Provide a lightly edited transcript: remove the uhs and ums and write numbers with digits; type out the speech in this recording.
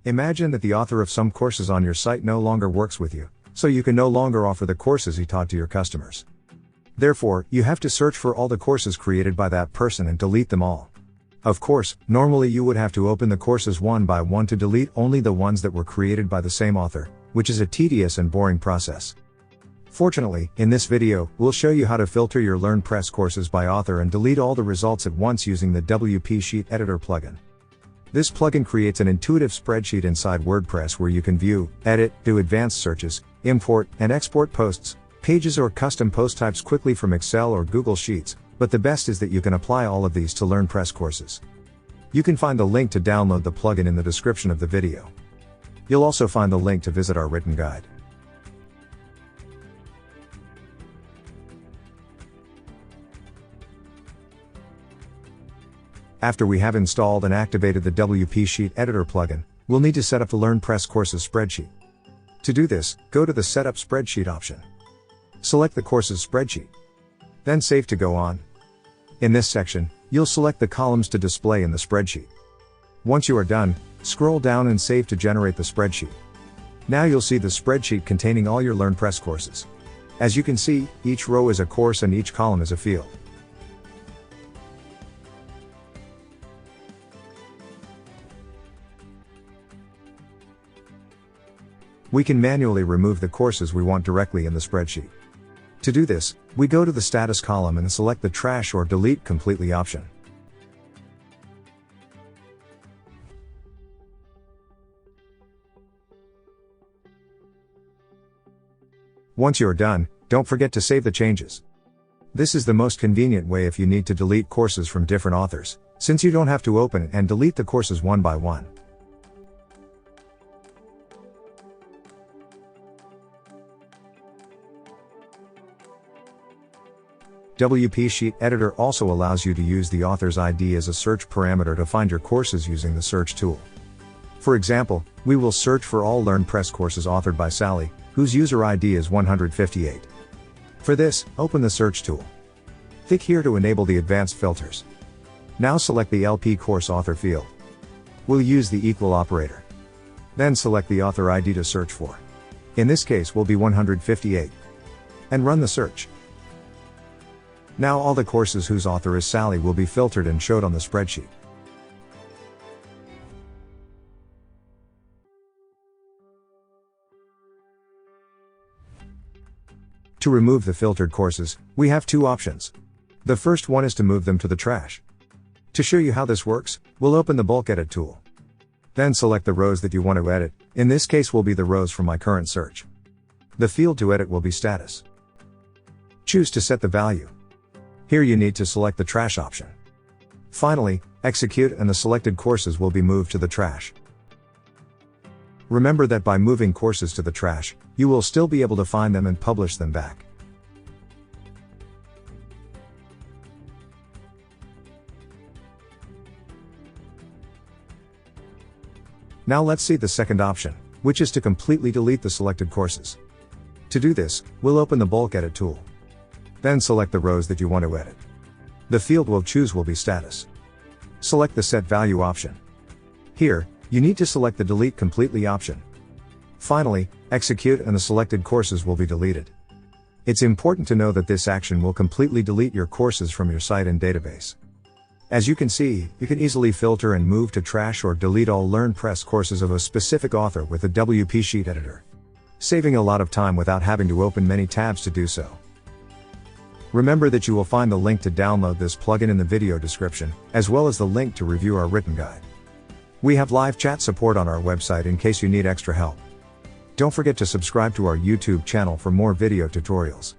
Imagine that the author of some courses on your site no longer works with you, so you can no longer offer the courses he taught to your customers. Therefore, you have to search for all the courses created by that person and delete them all. Of course, normally you would have to open the courses one by one to delete only the ones that were created by the same author, which is a tedious and boring process. Fortunately, in this video, we'll show you how to filter your LearnPress courses by author and delete all the results at once using the WP Sheet Editor plugin. This plugin creates an intuitive spreadsheet inside WordPress where you can view, edit, do advanced searches, import and export posts, pages or custom post types quickly from Excel or Google Sheets, but the best is that you can apply all of these to LearnPress courses. You can find the link to download the plugin in the description of the video. You'll also find the link to visit our written guide. After we have installed and activated the WP Sheet Editor plugin, we'll need to set up the LearnPress courses spreadsheet. To do this, go to the Setup Spreadsheet option. Select the courses spreadsheet. Then Save to go on. In this section, you'll select the columns to display in the spreadsheet. Once you are done, scroll down and save to generate the spreadsheet. Now you'll see the spreadsheet containing all your LearnPress courses. As you can see, each row is a course and each column is a field. We can manually remove the courses we want directly in the spreadsheet. To do this, we go to the status column and select the trash or delete completely option. Once you're done, don't forget to save the changes. This is the most convenient way if you need to delete courses from different authors, since you don't have to open and delete the courses one by one. WP Sheet Editor also allows you to use the author's ID as a search parameter to find your courses using the search tool. For example, we will search for all LearnPress courses authored by Sally, whose user ID is 158. For this, open the search tool. Click here to enable the advanced filters. Now select the LP course author field. We'll use the equal operator. Then select the author ID to search for. In this case will be 158. And run the search. Now all the courses whose author is Sally will be filtered and showed on the spreadsheet. To remove the filtered courses, we have two options. The first one is to move them to the trash. To show you how this works, we'll open the Bulk Edit tool. Then select the rows that you want to edit, in this case will be the rows from my current search. The field to edit will be status. Choose to set the value. Here you need to select the trash option. Finally, execute and the selected courses will be moved to the trash. Remember that by moving courses to the trash, you will still be able to find them and publish them back. Now let's see the second option, which is to completely delete the selected courses. To do this, we'll open the Bulk Edit tool. Then select the rows that you want to edit. The field we'll choose will be status. Select the Set Value option. Here, you need to select the Delete Completely option. Finally, execute and the selected courses will be deleted. It's important to know that this action will completely delete your courses from your site and database. As you can see, you can easily filter and move to trash or delete all LearnPress courses of a specific author with the WP Sheet Editor, saving a lot of time without having to open many tabs to do so. Remember that you will find the link to download this plugin in the video description, as well as the link to review our written guide. We have live chat support on our website in case you need extra help. Don't forget to subscribe to our YouTube channel for more video tutorials.